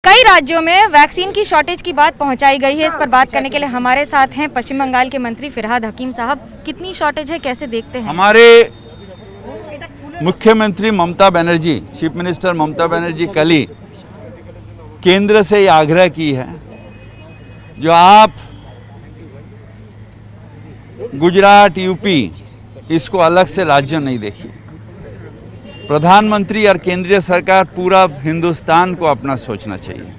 कई राज्यों में वैक्सीन की शॉर्टेज की बात पहुंचाई गई है। इस पर बात करने के लिए हमारे साथ हैं पश्चिम बंगाल के मंत्री फिरहाद हकीम साहब। कितनी शॉर्टेज है, कैसे देखते हैं? हमारे मुख्यमंत्री ममता बनर्जी, चीफ मिनिस्टर ममता बनर्जी कल ही केंद्र से ये आग्रह की है, जो आप गुजरात, यूपी इसको अलग से राज्य नहीं देखिए। प्रधानमंत्री और केंद्रीय सरकार पूरा हिंदुस्तान को अपना सोचना चाहिए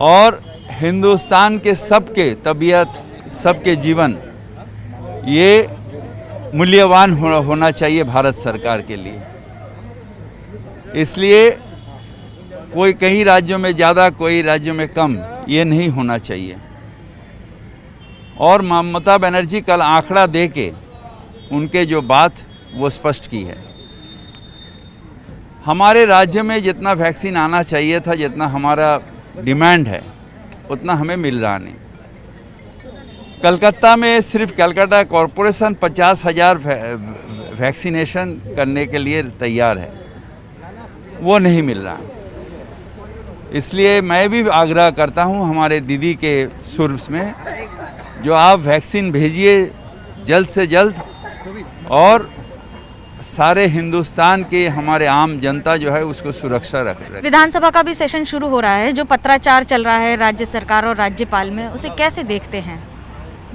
और हिंदुस्तान के सबके तबीयत, सबके जीवन ये मूल्यवान होना चाहिए भारत सरकार के लिए। इसलिए कोई कई राज्यों में ज़्यादा, कोई राज्यों में कम, ये नहीं होना चाहिए। और ममता बनर्जी कल आंकड़ा दे के उनके जो बात वो स्पष्ट की है। हमारे राज्य में जितना वैक्सीन आना चाहिए था, जितना हमारा डिमांड है, उतना हमें मिल रहा नहीं। कलकत्ता में सिर्फ कलकत्ता कॉरपोरेशन 50,000 वैक्सीनेशन करने के लिए तैयार है, वो नहीं मिल रहा। इसलिए मैं भी आग्रह करता हूं हमारे दीदी के सुर में, जो आप वैक्सीन भेजिए जल्द से जल्द, और सारे हिंदुस्तान के हमारे आम जनता जो है उसको सुरक्षा रखे। विधानसभा का भी सेशन शुरू हो रहा है, जो पत्राचार चल रहा है राज्य सरकार और राज्यपाल में, उसे कैसे देखते हैं?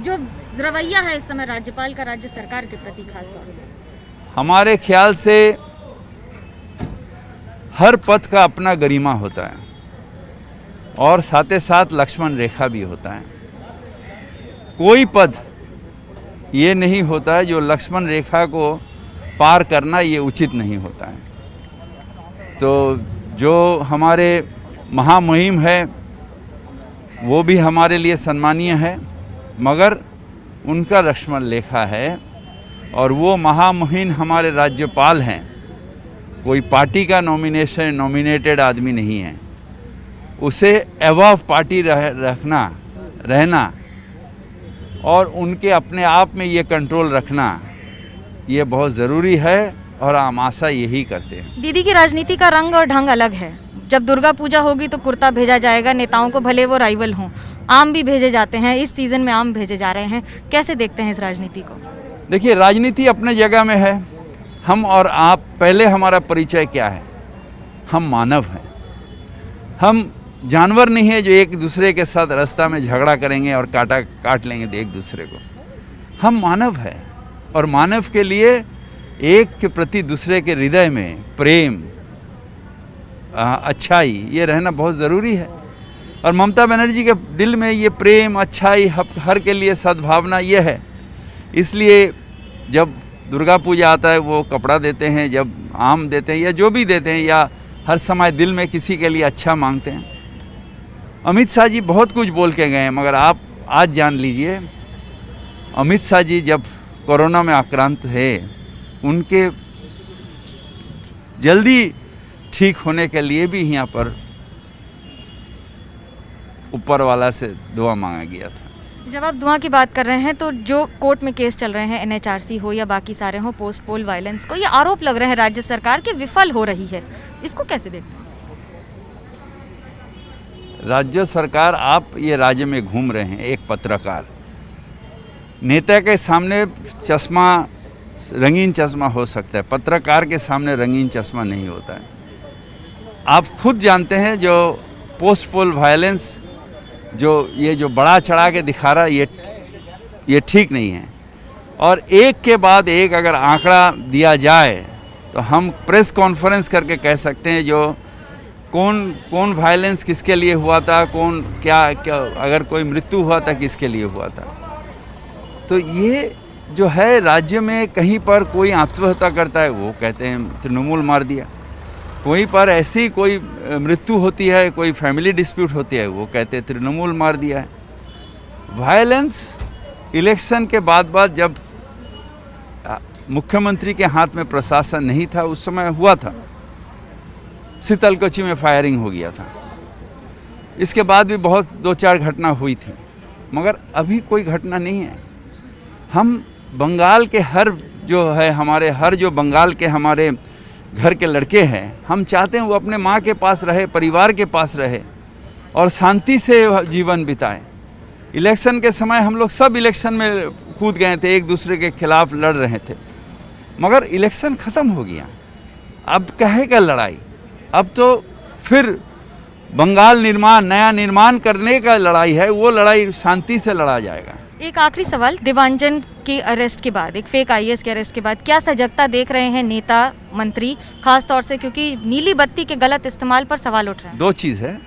जो रवैया है इस समय राज्यपाल का राज्य सरकार के प्रति खास तौर से, हमारे ख्याल से हर पद का अपना गरिमा होता है और साथ ही साथ लक्ष्मण रेखा भी होता है। कोई पद ये नहीं होता है जो लक्ष्मण रेखा को पार करना ये उचित नहीं होता है। तो जो हमारे महामुहिम है वो भी हमारे लिए सम्मानीय है, मगर उनका लक्ष्मण रेखा है और वो महामुहिम हमारे राज्यपाल हैं। कोई पार्टी का नॉमिनेटेड आदमी नहीं है, उसे अबव पार्टी रहना और उनके अपने आप में ये कंट्रोल रखना, ये बहुत ज़रूरी है और हम आशा यही करते हैं। दीदी की राजनीति का रंग और ढंग अलग है। जब दुर्गा पूजा होगी तो कुर्ता भेजा जाएगा, नेताओं को भले वो राइवल हों, आम भी भेजे जाते हैं। इस सीज़न में आम भेजे जा रहे हैं, कैसे देखते हैं इस राजनीति को? देखिए, राजनीति अपने जगह में है। हम और आप, पहले हमारा परिचय क्या है? हम मानव हैं, हम जानवर नहीं है जो एक दूसरे के साथ रास्ता में झगड़ा करेंगे और काट लेंगे एक दूसरे को। हम मानव हैं और मानव के लिए एक के प्रति दूसरे के हृदय में प्रेम, अच्छाई, ये रहना बहुत ज़रूरी है। और ममता बनर्जी के दिल में ये प्रेम, अच्छाई, हर के लिए सद्भावना ये है। इसलिए जब दुर्गा पूजा आता है वो कपड़ा देते हैं, जब आम देते हैं या जो भी देते हैं, या हर समय दिल में किसी के लिए अच्छा मांगते हैं। अमित शाह जी बहुत कुछ बोल के गए हैं, मगर आप आज जान लीजिए, अमित शाह जी जब कोरोना में आक्रांत है, उनके जल्दी ठीक होने के लिए भी यहाँ पर ऊपर वाला से दुआ मांगा गया था। जब आप दुआ की बात कर रहे हैं तो जो कोर्ट में केस चल रहे हैं, NHRC हो या बाकी सारे हो, पोस्ट पोल वायलेंस को, ये आरोप लग रहे हैं राज्य सरकार के विफल हो रही है, इसको कैसे देखते हैं? राज्य सरकार, आप ये राज्य में घूम रहे हैं, एक पत्रकार, नेता के सामने चश्मा, रंगीन चश्मा हो सकता है, पत्रकार के सामने रंगीन चश्मा नहीं होता है। आप खुद जानते हैं जो पोस्ट पोल वायलेंस, जो बड़ा चढ़ा के दिखा रहा, ये ठीक नहीं है। और एक के बाद एक अगर आंकड़ा दिया जाए तो हम प्रेस कॉन्फ्रेंस करके कह सकते हैं जो कौन वायलेंस किसके लिए हुआ था, कौन क्या अगर कोई मृत्यु हुआ था किसके लिए हुआ था। तो ये जो है राज्य में कहीं पर कोई आत्महत्या करता है वो कहते हैं तृणमूल मार दिया, कोई पर ऐसी कोई मृत्यु होती है, कोई फैमिली डिस्प्यूट होती है, वो कहते हैं तृणमूल मार दिया है। वायलेंस इलेक्शन के बाद जब मुख्यमंत्री के हाथ में प्रशासन नहीं था, उस समय हुआ था, शीतलकुची में फायरिंग हो गया था। इसके बाद भी बहुत 2-4 घटना हुई थी, मगर अभी कोई घटना नहीं है। हम बंगाल के हर जो बंगाल के हमारे घर के लड़के हैं, हम चाहते हैं वो अपने माँ के पास रहे, परिवार के पास रहे और शांति से जीवन बिताएं। इलेक्शन के समय हम लोग सब इलेक्शन में कूद गए थे, एक दूसरे के खिलाफ लड़ रहे थे, मगर इलेक्शन ख़त्म हो गया। अब कहेगा लड़ाई, अब तो फिर बंगाल निर्माण, नया निर्माण करने का लड़ाई है, वो लड़ाई शांति से लड़ा जाएगा। एक आखिरी सवाल, देवांजन की अरेस्ट के बाद, एक फेक आईएएस के अरेस्ट के बाद क्या सजगता देख रहे हैं नेता मंत्री, खास तौर से क्योंकि नीली बत्ती के गलत इस्तेमाल पर सवाल उठ रहे हैं? दो चीज़ है,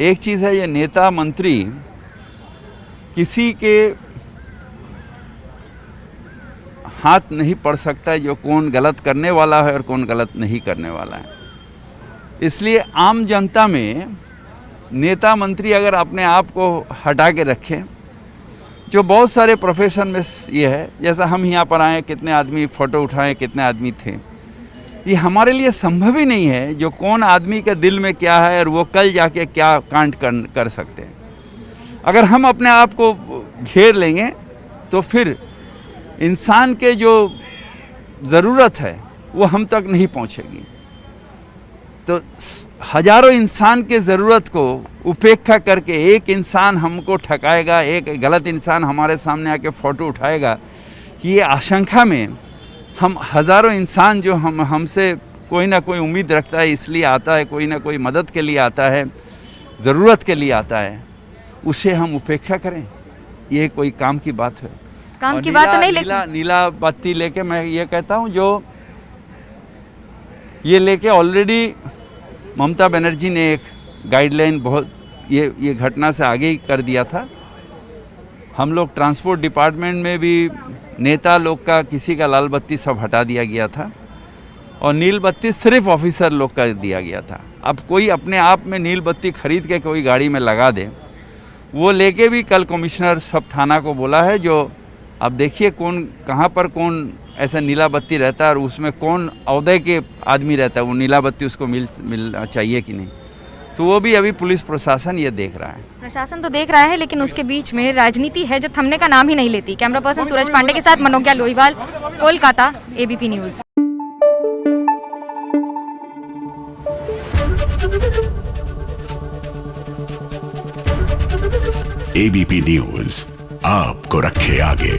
एक चीज़ है ये नेता मंत्री किसी के हाथ नहीं पड़ सकता है जो कौन गलत करने वाला है और कौन गलत नहीं करने वाला है। इसलिए आम जनता में नेता मंत्री अगर अपने आप को हटा के रखें, जो बहुत सारे प्रोफेशन में ये है, जैसा हम यहाँ पर आए कितने आदमी फ़ोटो उठाएं, कितने आदमी थे, ये हमारे लिए संभव ही नहीं है जो कौन आदमी के दिल में क्या है और वो कल जाके क्या कांड कर सकते हैं। अगर हम अपने आप को घेर लेंगे तो फिर इंसान के जो ज़रूरत है वो हम तक नहीं पहुँचेगी। तो हजारों इंसान के ज़रूरत को उपेक्षा करके एक इंसान हमको ठकाएगा, एक गलत इंसान हमारे सामने आके फ़ोटो उठाएगा, कि ये आशंका में हम हज़ारों इंसान जो हमसे कोई ना कोई उम्मीद रखता है, इसलिए आता है, कोई ना कोई मदद के लिए आता है, ज़रूरत के लिए आता है, उसे हम उपेक्षा करें, ये कोई काम की बात है? काम की बात तो नहीं, लेकिन नीला बत्ती लेके मैं ये कहता हूँ, जो ये लेके ऑलरेडी ममता बनर्जी ने एक गाइडलाइन बहुत ये घटना से आगे ही कर दिया था। हम लोग ट्रांसपोर्ट डिपार्टमेंट में भी नेता लोग का किसी का लाल बत्ती सब हटा दिया गया था और नील बत्ती सिर्फ ऑफिसर लोग का दिया गया था। अब कोई अपने आप में नील बत्ती खरीद के कोई गाड़ी में लगा दे, वो लेके भी कल कमिश्नर सब थाना को बोला है, जो अब देखिए कौन कहाँ पर कौन ऐसा नीला बत्ती रहता है और उसमें कौन औहदे के आदमी रहता है, वो नीला बत्ती उसको मिलना चाहिए कि नहीं। तो वो भी अभी पुलिस प्रशासन ये देख रहा है। प्रशासन तो देख रहा है, लेकिन उसके बीच में राजनीति है जो थमने का नाम ही नहीं लेती। कैमरा पर्सन सूरज पांडे के साथ Manogya Lohiwal, Kolkata, ABP news. ABP news आपको रखे आगे।